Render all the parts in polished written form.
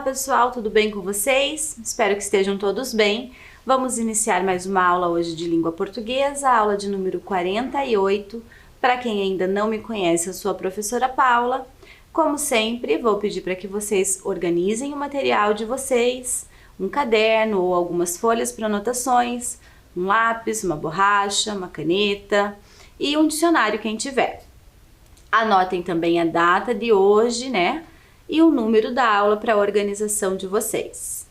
pessoal, tudo bem com vocês? Espero que estejam todos bem. Vamos iniciar mais uma aula hoje de língua portuguesa, aula de número 48. Para quem ainda não me conhece, eu sou a professora Paula. Como sempre, vou pedir para que vocês organizem o material de vocês, um caderno ou algumas folhas para anotações, um lápis, uma borracha, uma caneta e um dicionário quem tiver. Anotem também a data de hoje, né? E o número da aula para a organização de vocês.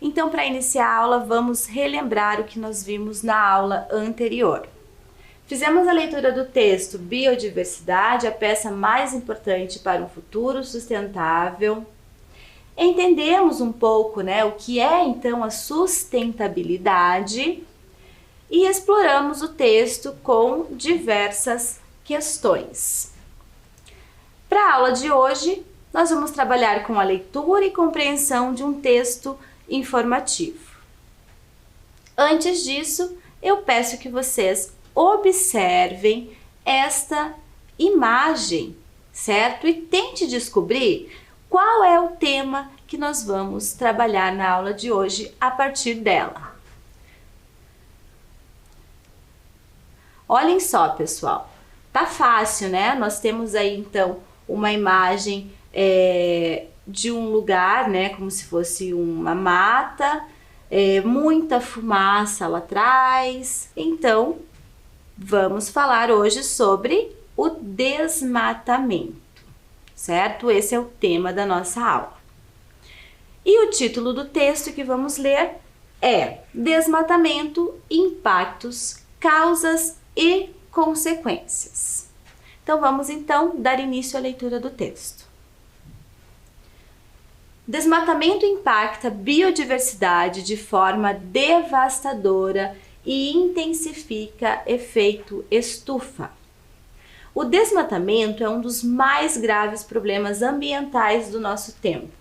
Então, para iniciar a aula, vamos relembrar o que nós vimos na aula anterior. Fizemos a leitura do texto Biodiversidade, a peça mais importante para um futuro sustentável. Entendemos um pouco, o que é então a sustentabilidade e exploramos o texto com diversas questões. Para a aula de hoje, nós vamos trabalhar com a leitura e compreensão de um texto informativo. Antes disso, eu peço que vocês observem esta imagem, certo? E tente descobrir qual é o tema que nós vamos trabalhar na aula de hoje a partir dela. Olhem só, pessoal, tá fácil, né? Nós temos aí então uma imagem de um lugar, como se fosse uma mata, muita fumaça lá atrás. Então, vamos falar hoje sobre o desmatamento, certo? Esse é o tema da nossa aula. E o título do texto que vamos ler é Desmatamento, Impactos, Causas e Consequências. Então, vamos dar início à leitura do texto. Desmatamento impacta a biodiversidade de forma devastadora e intensifica efeito estufa. O desmatamento é um dos mais graves problemas ambientais do nosso tempo.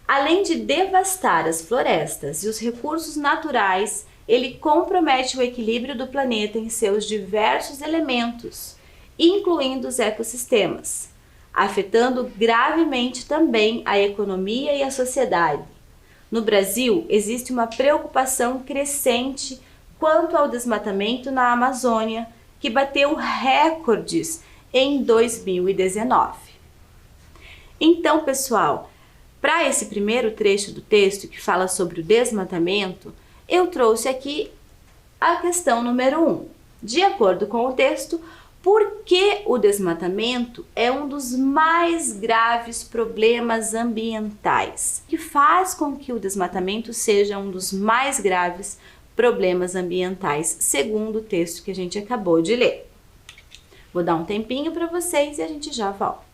Além de devastar as florestas e os recursos naturais, ele compromete o equilíbrio do planeta em seus diversos elementos, incluindo os ecossistemas, afetando gravemente também a economia e a sociedade. No Brasil, existe uma preocupação crescente quanto ao desmatamento na Amazônia, que bateu recordes em 2019. Então, pessoal, para esse primeiro trecho do texto que fala sobre o desmatamento, eu trouxe aqui a questão número 1. De acordo com o texto, por que o desmatamento é um dos mais graves problemas ambientais? O que faz com que o desmatamento seja um dos mais graves problemas ambientais, segundo o texto que a gente acabou de ler? Vou dar um tempinho para vocês e a gente já volta.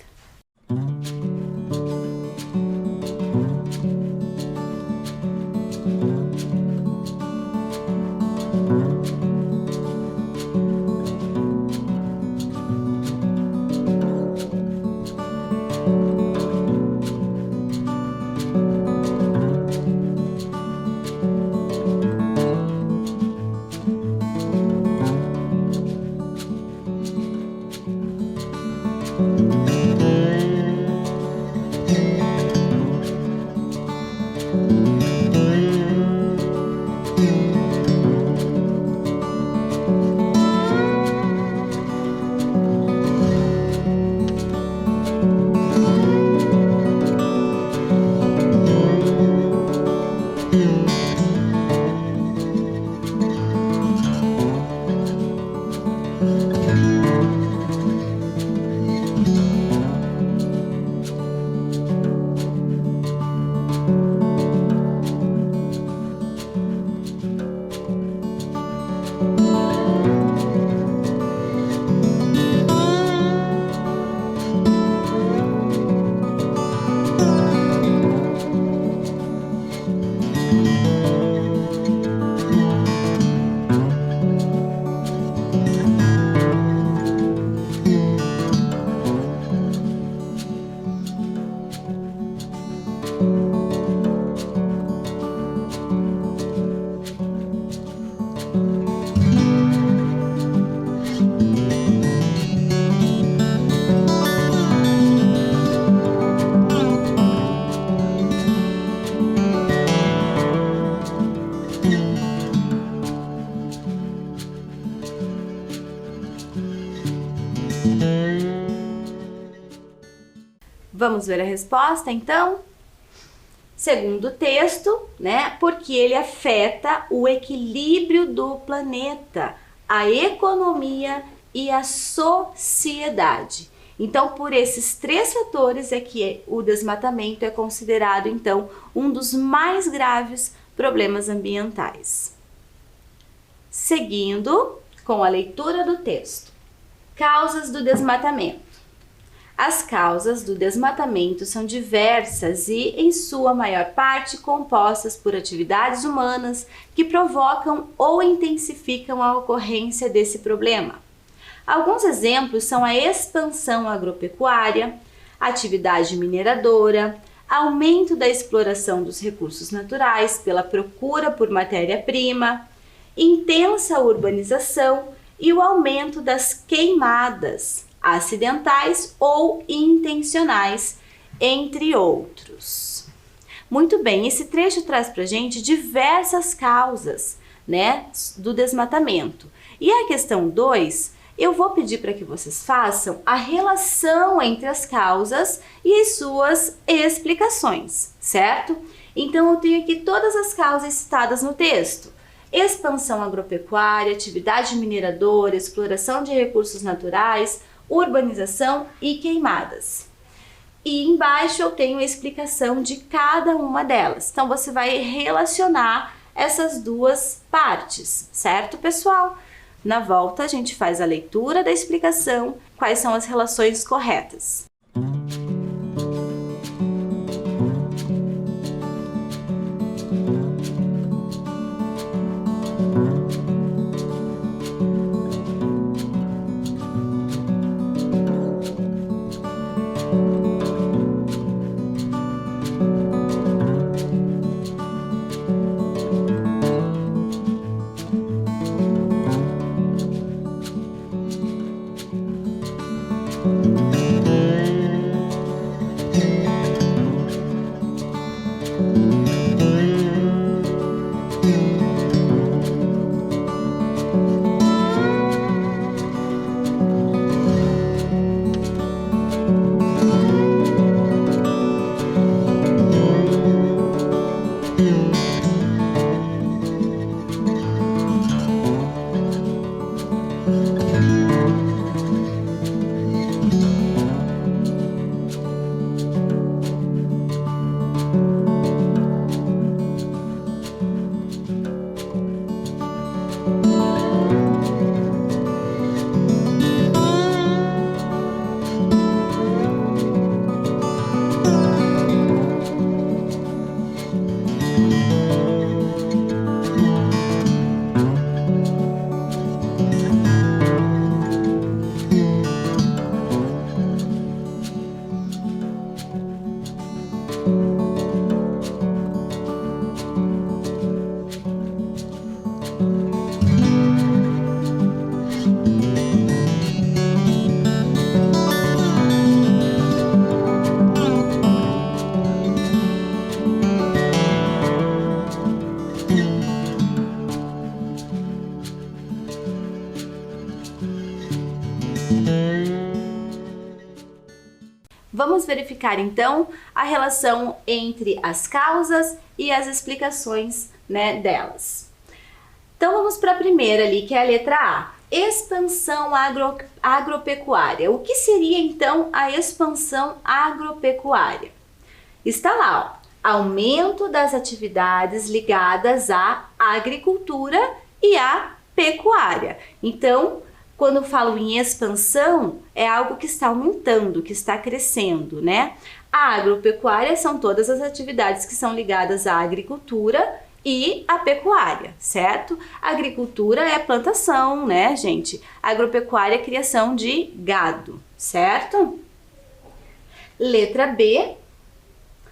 Vamos ver a resposta, então? Segundo o texto, né, porque ele afeta o equilíbrio do planeta, a economia e a sociedade. Então, por esses 3 fatores é que o desmatamento é considerado, então, um dos mais graves problemas ambientais. Seguindo com a leitura do texto. Causas do desmatamento. As causas do desmatamento são diversas e, em sua maior parte, compostas por atividades humanas que provocam ou intensificam a ocorrência desse problema. Alguns exemplos são a expansão agropecuária, atividade mineradora, aumento da exploração dos recursos naturais pela procura por matéria-prima, intensa urbanização e o aumento das queimadas acidentais ou intencionais, entre outros. Muito bem, esse trecho traz pra gente diversas causas, né, do desmatamento. E a questão 2, eu vou pedir para que vocês façam a relação entre as causas e as suas explicações, certo? Então eu tenho aqui todas as causas citadas no texto. Expansão agropecuária, atividade mineradora, exploração de recursos naturais, urbanização e queimadas. E embaixo eu tenho a explicação de cada uma delas. Então você vai relacionar essas 2 partes, certo, pessoal? Na volta a gente faz a leitura da explicação, quais são as relações corretas. Vamos verificar então a relação entre as causas e as explicações, né, delas. Então vamos para a primeira ali, que é a letra A. Expansão agropecuária. O que seria então a expansão agropecuária? Está lá, ó, aumento das atividades ligadas à agricultura e à pecuária. Então, quando eu falo em expansão, é algo que está aumentando, que está crescendo, né? A agropecuária são todas as atividades que são ligadas à agricultura e à pecuária, certo? A agricultura é plantação, né, gente? A agropecuária é criação de gado, certo? Letra B,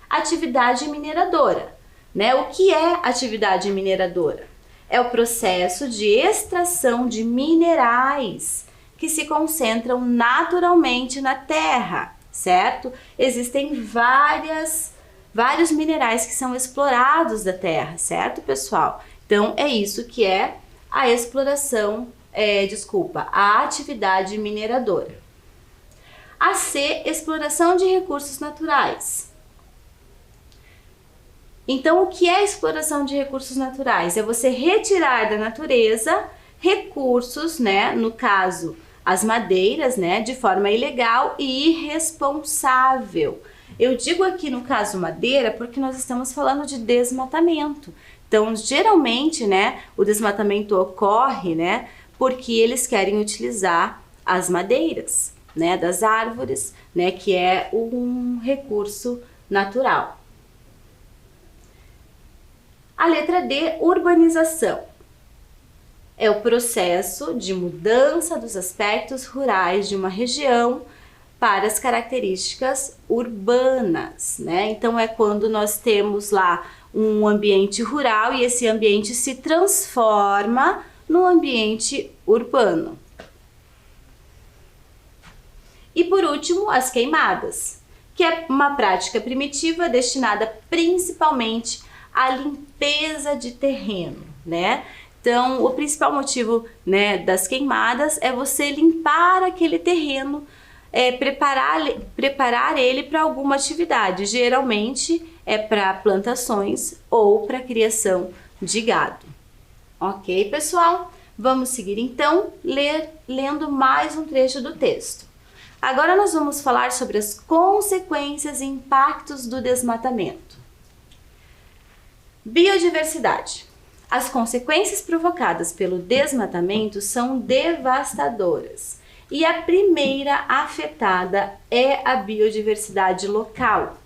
atividade mineradora, né? O que é atividade mineradora? É o processo de extração de minerais que se concentram naturalmente na terra, certo? Existem vários minerais que são explorados da terra, certo, pessoal? Então, é isso que é a exploração, a atividade mineradora. A C, exploração de recursos naturais. Então, o que é exploração de recursos naturais? É você retirar da natureza recursos, né, no caso, as madeiras, né, de forma ilegal e irresponsável. Eu digo aqui no caso madeira porque nós estamos falando de desmatamento. Então, geralmente, né, o desmatamento ocorre, né, porque eles querem utilizar as madeiras, né, das árvores, né, que é um recurso natural. A letra D, urbanização. É o processo de mudança dos aspectos rurais de uma região para as características urbanas, né? Então é quando nós temos lá um ambiente rural e esse ambiente se transforma no ambiente urbano. E por último, as queimadas, que é uma prática primitiva destinada principalmente à limpeza de terreno, né? Então, o principal motivo, né, das queimadas é você limpar aquele terreno, preparar ele para alguma atividade. Geralmente é para plantações ou para criação de gado. Ok, pessoal? Vamos seguir então lendo mais um trecho do texto. Agora nós vamos falar sobre as consequências e impactos do desmatamento. Biodiversidade. As consequências provocadas pelo desmatamento são devastadoras e a primeira afetada é a biodiversidade local.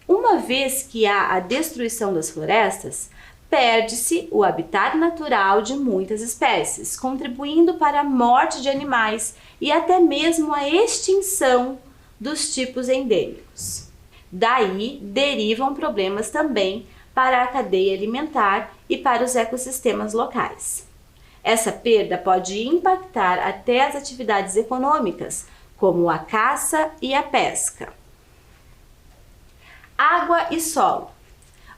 Uma vez que há a destruição das florestas, perde-se o habitat natural de muitas espécies, contribuindo para a morte de animais e até mesmo a extinção dos tipos endêmicos. Daí derivam problemas também para a cadeia alimentar e para os ecossistemas locais. Essa perda pode impactar até as atividades econômicas, como a caça e a pesca. Água e solo.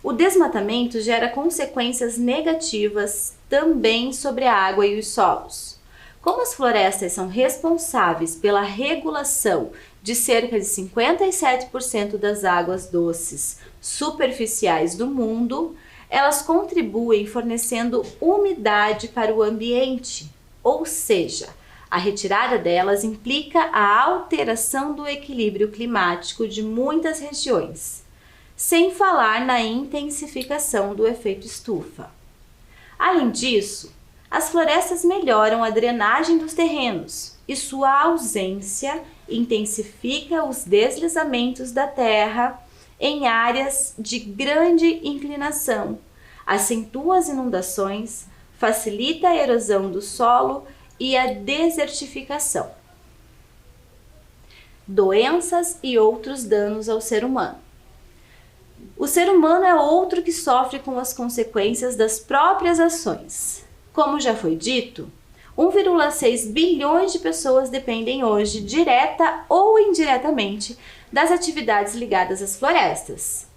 O desmatamento gera consequências negativas também sobre a água e os solos. Como as florestas são responsáveis pela regulação de cerca de 57% das águas doces superficiais do mundo, elas contribuem fornecendo umidade para o ambiente, ou seja, a retirada delas implica a alteração do equilíbrio climático de muitas regiões, sem falar na intensificação do efeito estufa. Além disso, as florestas melhoram a drenagem dos terrenos e sua ausência intensifica os deslizamentos da terra em áreas de grande inclinação, acentua as inundações, facilita a erosão do solo e a desertificação. Doenças e outros danos ao ser humano. O ser humano é outro que sofre com as consequências das próprias ações. Como já foi dito, 1,6 bilhões de pessoas dependem hoje, direta ou indiretamente, das atividades ligadas às florestas.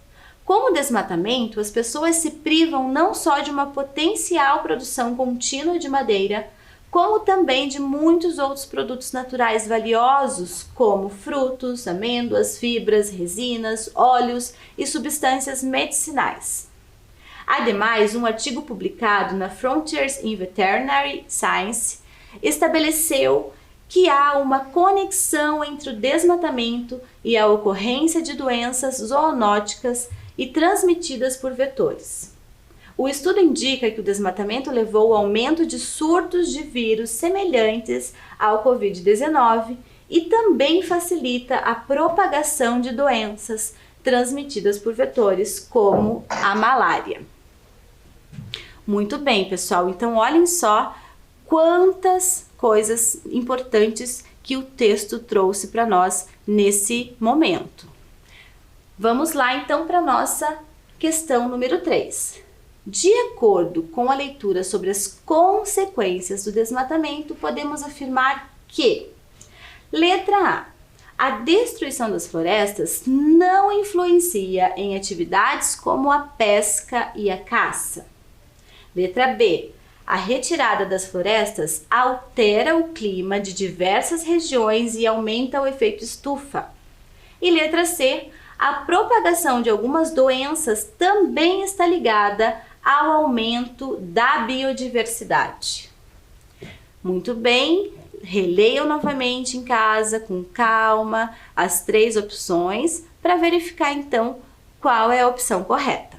Com o desmatamento, as pessoas se privam não só de uma potencial produção contínua de madeira, como também de muitos outros produtos naturais valiosos, como frutos, amêndoas, fibras, resinas, óleos e substâncias medicinais. Ademais, um artigo publicado na Frontiers in Veterinary Science estabeleceu que há uma conexão entre o desmatamento e a ocorrência de doenças zoonóticas e transmitidas por vetores. O estudo indica que o desmatamento levou ao aumento de surtos de vírus semelhantes ao Covid-19 e também facilita a propagação de doenças transmitidas por vetores, como a malária. Muito bem, pessoal. Então, olhem só quantas coisas importantes que o texto trouxe para nós nesse momento. Vamos lá, então, para a nossa questão número 3. De acordo com a leitura sobre as consequências do desmatamento, podemos afirmar que: letra A. A destruição das florestas não influencia em atividades como a pesca e a caça. Letra B. A retirada das florestas altera o clima de diversas regiões e aumenta o efeito estufa. E letra C, a propagação de algumas doenças também está ligada ao aumento da biodiversidade. Muito bem, releiam novamente em casa com calma as 3 opções para verificar então qual é a opção correta.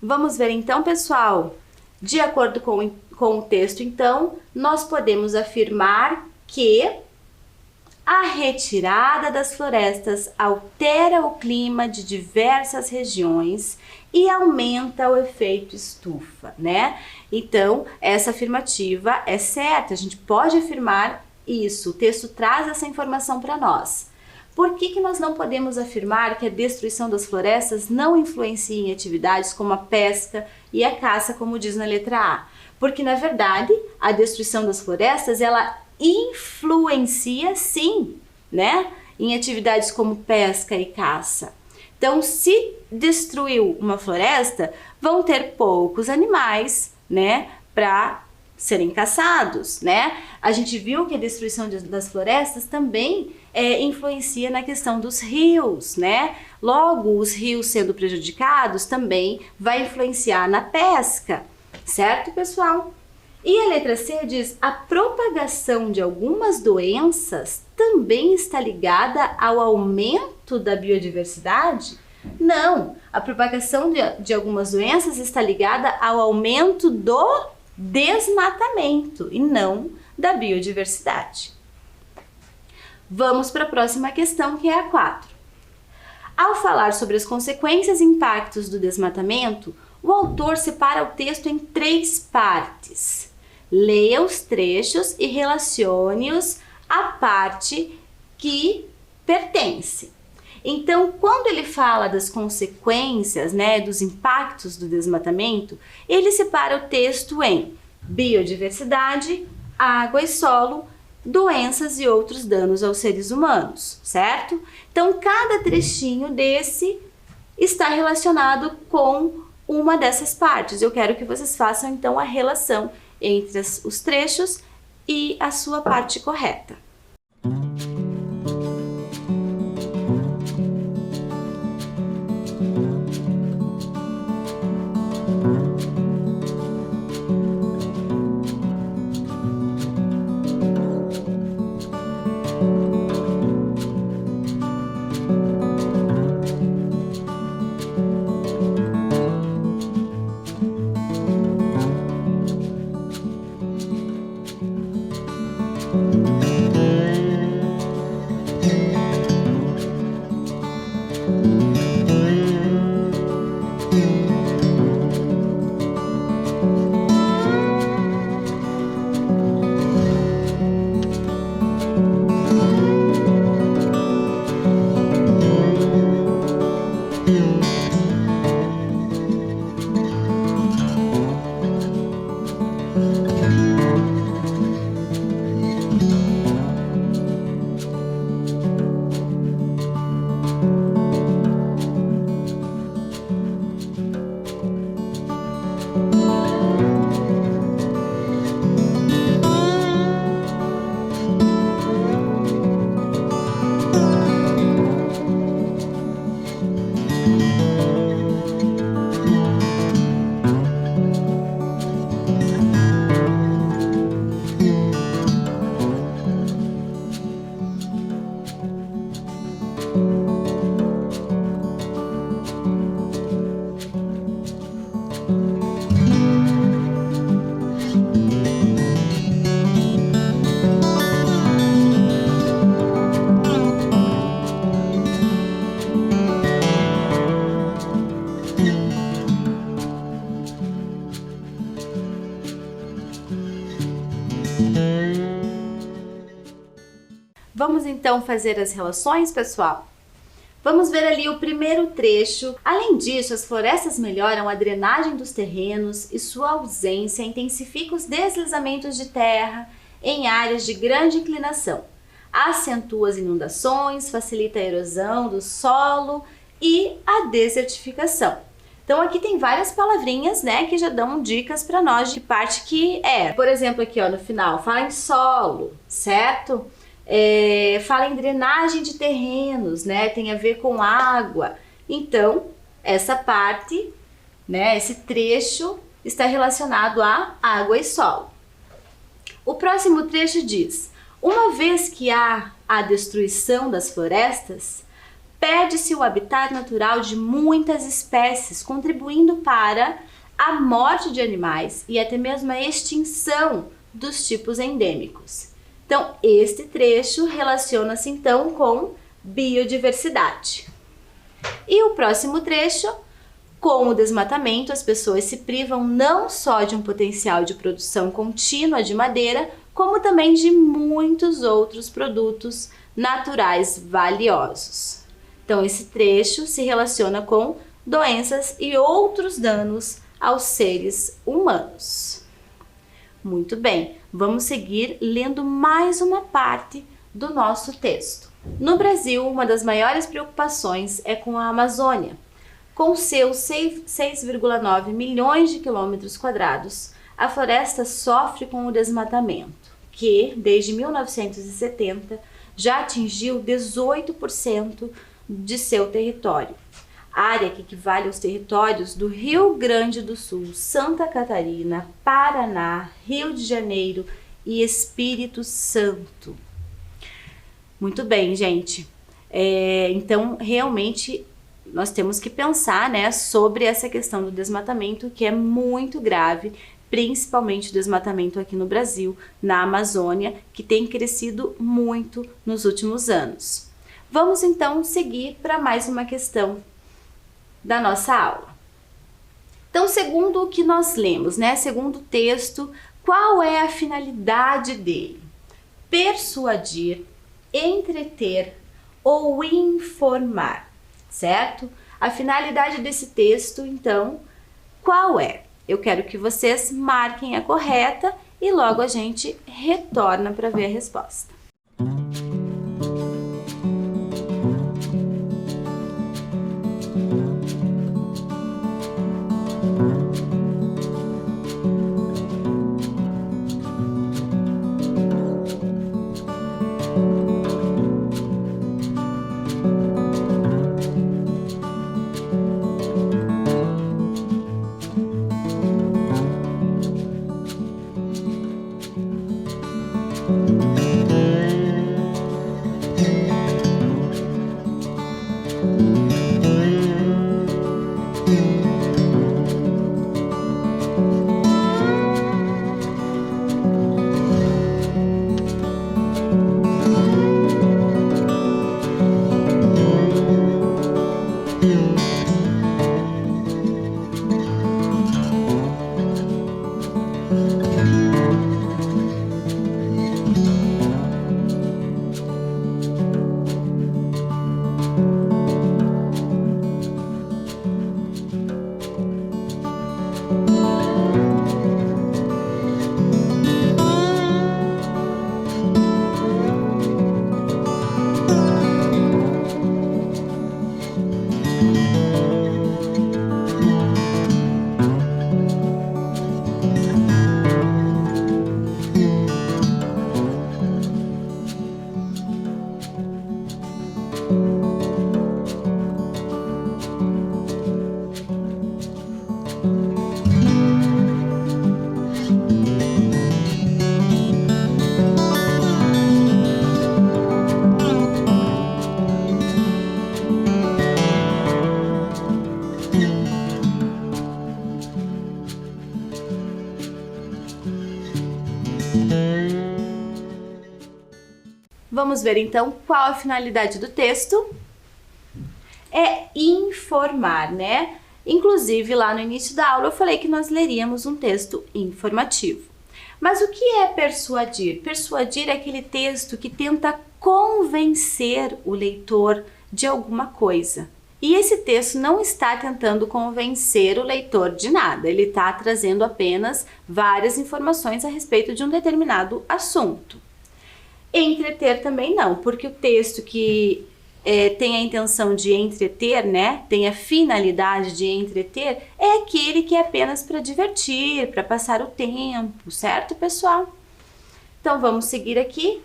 Vamos ver então, pessoal, de acordo com o texto, então, nós podemos afirmar que a retirada das florestas altera o clima de diversas regiões e aumenta o efeito estufa, né? Então, essa afirmativa é certa, a gente pode afirmar isso, o texto traz essa informação para nós. Por que nós não podemos afirmar que a destruição das florestas não influencia em atividades como a pesca e a caça, como diz na letra A? Porque, na verdade, a destruição das florestas, ela influencia sim, né, em atividades como pesca e caça. Então, se destruiu uma floresta, vão ter poucos animais, né, para serem caçados, né? A gente viu que a destruição das florestas também influencia na questão dos rios, né? Logo, os rios sendo prejudicados também vai influenciar na pesca, certo, pessoal? E a letra C diz: a propagação de algumas doenças também está ligada ao aumento da biodiversidade? Não, a propagação de algumas doenças está ligada ao aumento do desmatamento e não da biodiversidade. Vamos para a próxima questão, que é a 4. Ao falar sobre as consequências e impactos do desmatamento, o autor separa o texto em 3 partes. Leia os trechos e relacione-os à parte que pertence. Então, quando ele fala das consequências, né, dos impactos do desmatamento, ele separa o texto em biodiversidade, água e solo, doenças e outros danos aos seres humanos, certo? Então, cada trechinho desse está relacionado com uma dessas partes. Eu quero que vocês façam, então, a relação entre os trechos e a sua parte correta. Vamos então fazer as relações, pessoal? Vamos ver ali o primeiro trecho. Além disso, as florestas melhoram a drenagem dos terrenos e sua ausência intensifica os deslizamentos de terra em áreas de grande inclinação. Acentua as inundações, facilita a erosão do solo e a desertificação. Então aqui tem várias palavrinhas, né, que já dão dicas para nós de parte que é. Por exemplo, aqui ó, no final, fala em solo, certo? Fala em drenagem de terrenos, né? Tem a ver com água. Então, essa parte, né, esse trecho está relacionado a água e solo. O próximo trecho diz: uma vez que há a destruição das florestas, perde-se o habitat natural de muitas espécies, contribuindo para a morte de animais e até mesmo a extinção dos tipos endêmicos. Então, este trecho relaciona-se então com biodiversidade. E o próximo trecho, com o desmatamento, as pessoas se privam não só de um potencial de produção contínua de madeira, como também de muitos outros produtos naturais valiosos. Então, esse trecho se relaciona com doenças e outros danos aos seres humanos. Muito bem, vamos seguir lendo mais uma parte do nosso texto. No Brasil, uma das maiores preocupações é com a Amazônia. Com seus 6,9 milhões de quilômetros quadrados, a floresta sofre com o desmatamento, que, desde 1970, já atingiu 18% de seu território. Área que equivale aos territórios do Rio Grande do Sul, Santa Catarina, Paraná, Rio de Janeiro e Espírito Santo. Muito bem, gente. Então, realmente, nós temos que pensar, né, sobre essa questão do desmatamento, que é muito grave, principalmente o desmatamento aqui no Brasil, na Amazônia, que tem crescido muito nos últimos anos. Vamos, então, seguir para mais uma questão da nossa aula. Então, segundo o que nós lemos, né, segundo o texto, qual é a finalidade dele? Persuadir, entreter ou informar, certo? A finalidade desse texto, então, qual é? Eu quero que vocês marquem a correta e logo a gente retorna para ver a resposta. Vamos ver então qual a finalidade do texto. É informar, né? Inclusive, lá no início da aula eu falei que nós leríamos um texto informativo. Mas o que é persuadir? Persuadir é aquele texto que tenta convencer o leitor de alguma coisa. E esse texto não está tentando convencer o leitor de nada, ele está trazendo apenas várias informações a respeito de um determinado assunto. Entreter também não, porque o texto que tem a intenção de entreter, né, tem a finalidade de entreter, é aquele que é apenas para divertir, para passar o tempo, certo, pessoal? Então, vamos seguir aqui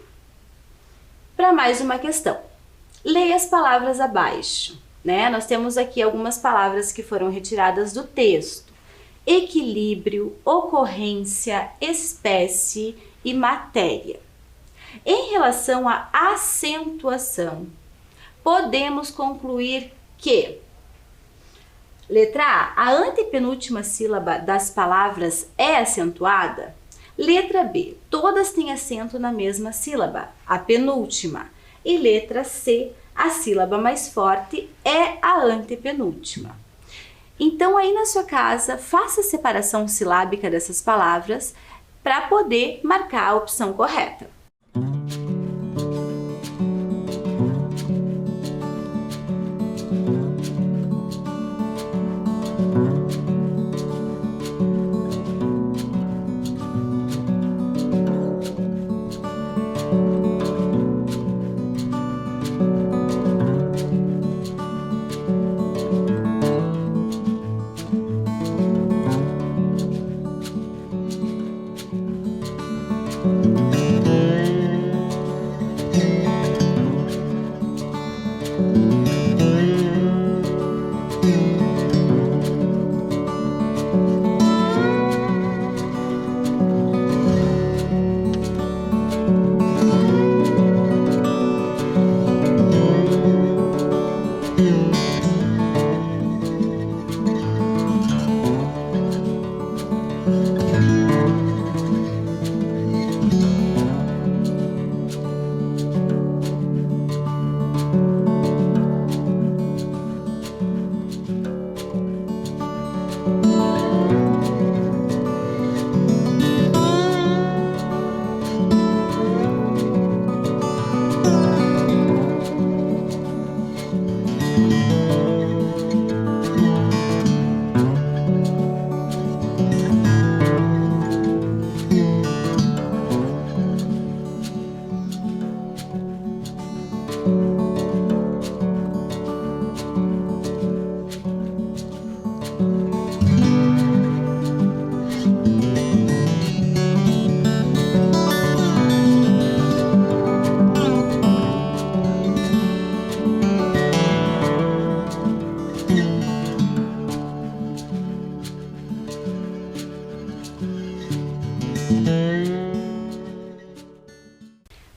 para mais uma questão. Leia as palavras abaixo, né? Nós temos aqui algumas palavras que foram retiradas do texto. Equilíbrio, ocorrência, espécie e matéria. Em relação à acentuação, podemos concluir que, letra A antepenúltima sílaba das palavras é acentuada. Letra B, todas têm acento na mesma sílaba, a penúltima. E letra C, a sílaba mais forte é a antepenúltima. Então, aí na sua casa, faça a separação silábica dessas palavras para poder marcar a opção correta.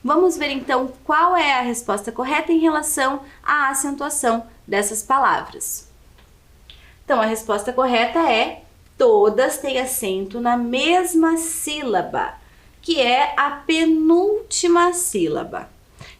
Vamos ver então qual é a resposta correta em relação à acentuação dessas palavras. Então, a resposta correta é: todas têm acento na mesma sílaba, que é a penúltima sílaba.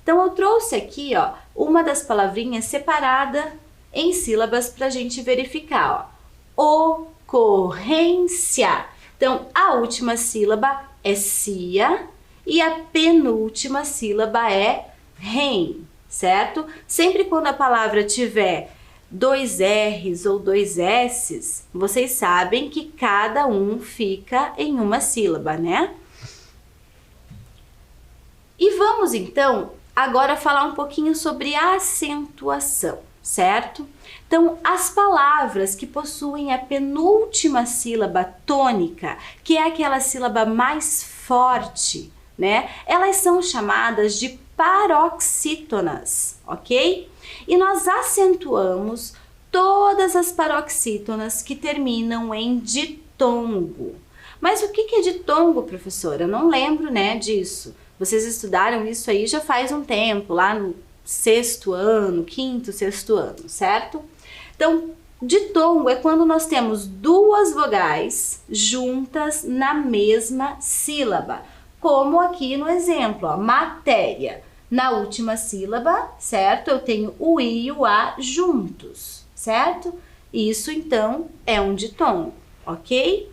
Então, eu trouxe aqui, ó, uma das palavrinhas separada em sílabas para a gente verificar, ó. Ocorrência. Então, a última sílaba é cia e a penúltima sílaba é rem, certo? Sempre quando a palavra tiver dois R's ou dois S's, vocês sabem que cada um fica em uma sílaba, né? E vamos então agora falar um pouquinho sobre a acentuação, certo? Então, as palavras que possuem a penúltima sílaba tônica, que é aquela sílaba mais forte, né? Elas são chamadas de paroxítonas, ok? E nós acentuamos todas as paroxítonas que terminam em ditongo. Mas o que é ditongo, professora? Eu não lembro, né, disso. Vocês estudaram isso aí já faz um tempo, lá no sexto ano, quinto, sexto ano, certo? Então, ditongo é quando nós temos duas vogais juntas na mesma sílaba. como aqui no exemplo, ó, matéria. Na última sílaba, certo? Eu tenho o I e o A juntos, certo? Isso, então, é um ditongo, ok?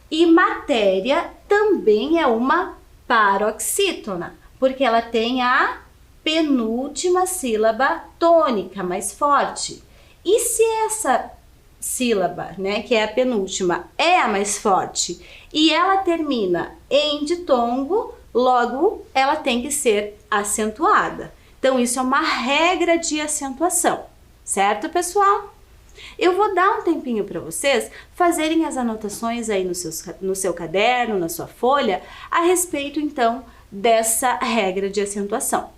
E matéria também é uma paroxítona, porque ela tem a penúltima sílaba tônica, mais forte. E se essa sílaba, né, que é a penúltima, é a mais forte e ela termina em ditongo, logo ela tem que ser acentuada. Então, isso é uma regra de acentuação, certo, pessoal? Eu vou dar um tempinho para vocês fazerem as anotações aí no seu caderno, na sua folha, a respeito, então, dessa regra de acentuação.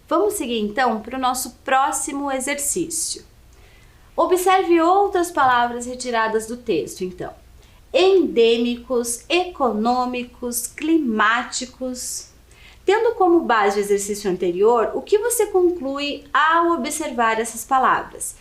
Vamos seguir então para o nosso próximo exercício. Observe outras palavras retiradas do texto, então. Endêmicos, econômicos, climáticos. Tendo como base o exercício anterior, o que você conclui ao observar essas palavras?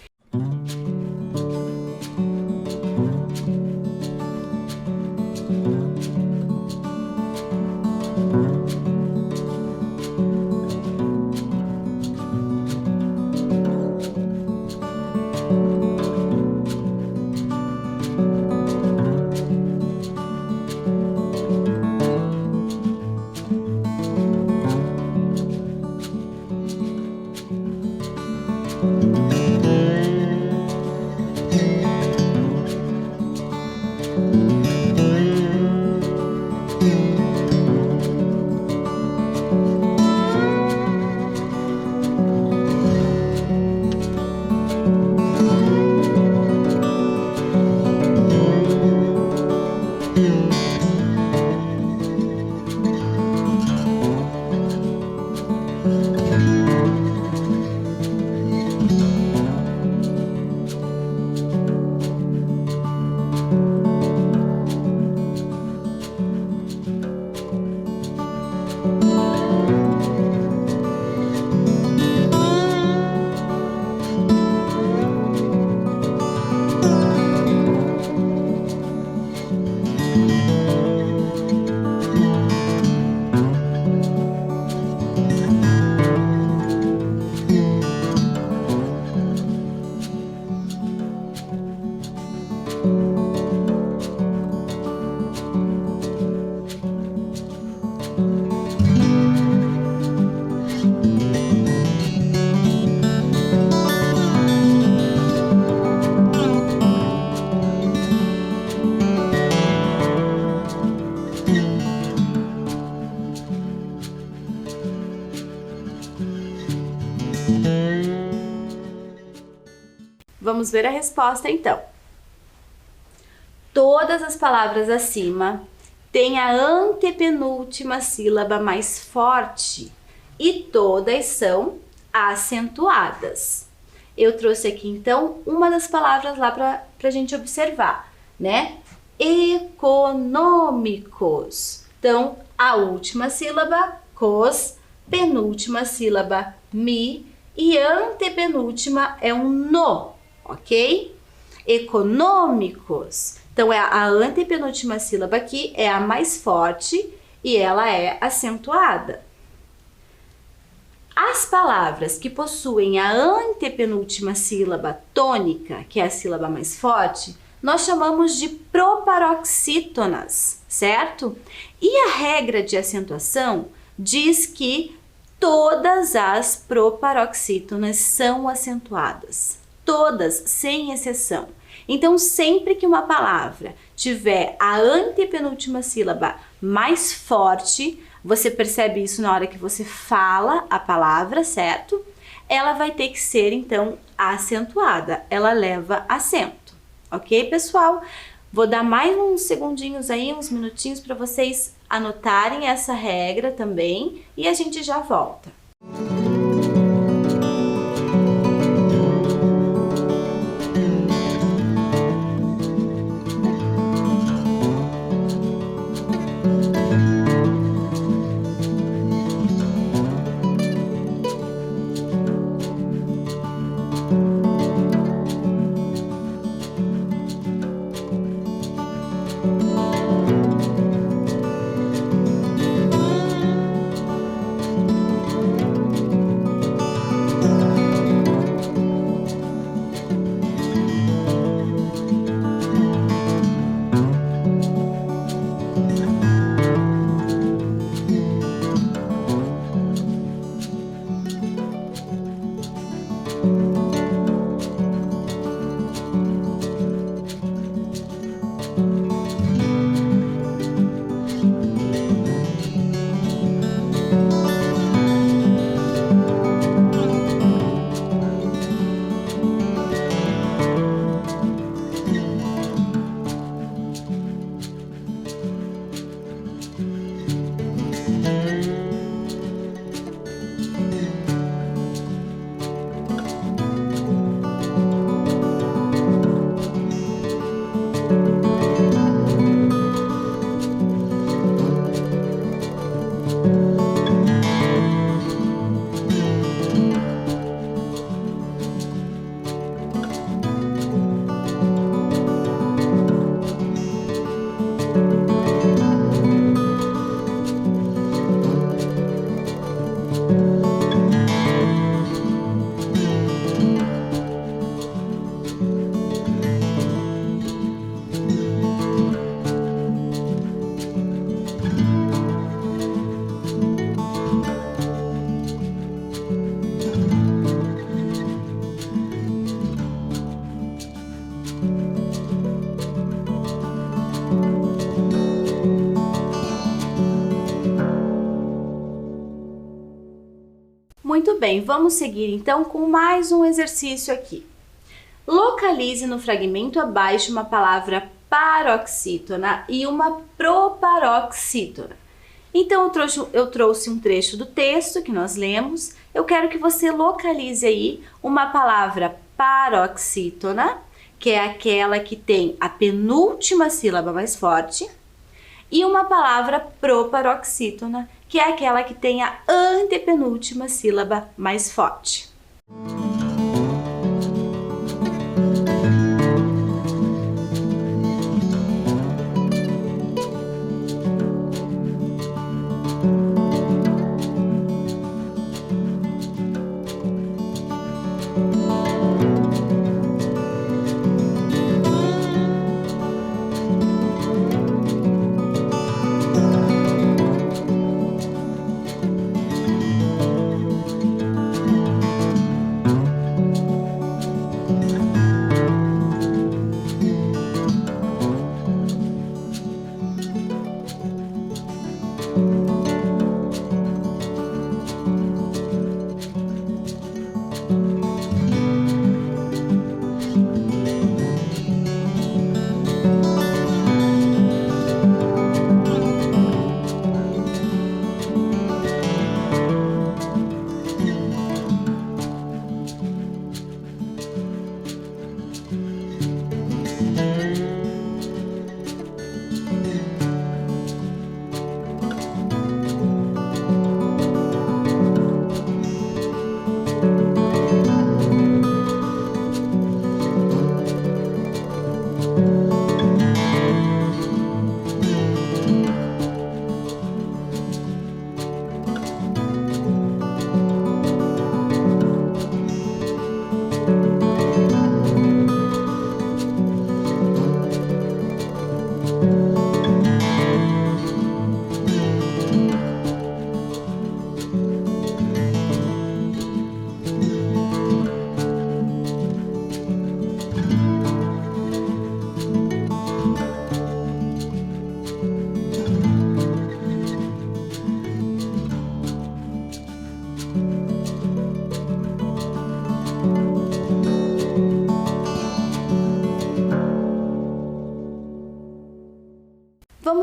Vamos ver a resposta então. Todas as palavras acima têm a antepenúltima sílaba mais forte e todas são acentuadas. Eu trouxe aqui então uma das palavras lá para a gente observar, né? Econômicos. Então, a última sílaba, cos, penúltima sílaba, mi, e antepenúltima é um no, ok? Econômicos. Então, a antepenúltima sílaba aqui é a mais forte e ela é acentuada. As palavras que possuem a antepenúltima sílaba tônica, que é a sílaba mais forte, nós chamamos de proparoxítonas, certo? E a regra de acentuação diz que todas as proparoxítonas são acentuadas, todas, sem exceção. Então, sempre que uma palavra tiver a antepenúltima sílaba mais forte, você percebe isso na hora que você fala a palavra, certo? Ela vai ter que ser, então, acentuada, ela leva acento, ok, pessoal? Vou dar mais uns segundinhos aí, uns minutinhos para vocês anotarem essa regra também e a gente já volta. Muito bem, vamos seguir então com mais um exercício aqui. Localize no fragmento abaixo uma palavra paroxítona e uma proparoxítona. Então, eu trouxe um trecho do texto que nós lemos. Eu quero que você localize aí uma palavra paroxítona, que é aquela que tem a penúltima sílaba mais forte, e uma palavra proparoxítona, que é aquela que tem a antepenúltima sílaba mais forte.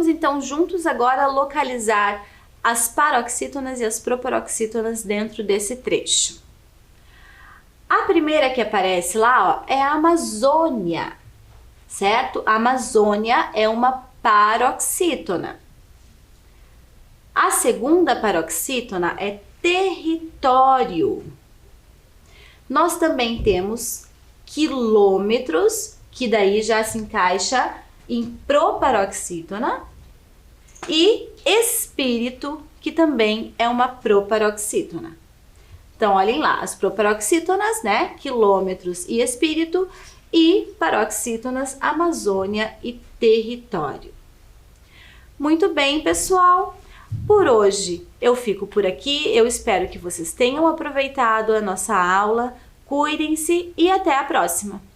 Vamos então juntos agora localizar as paroxítonas e as proparoxítonas dentro desse trecho. A primeira que aparece lá, ó, é a Amazônia, certo? A Amazônia é uma paroxítona. A segunda paroxítona é território. Nós também temos quilômetros, que daí já se encaixa em proparoxítona, e espírito, que também é uma proparoxítona. Então, olhem lá, as proparoxítonas, né? Quilômetros e espírito, e paroxítonas, Amazônia e território. Muito bem, pessoal. Por hoje eu fico por aqui. Eu espero que vocês tenham aproveitado a nossa aula. Cuidem-se e até a próxima!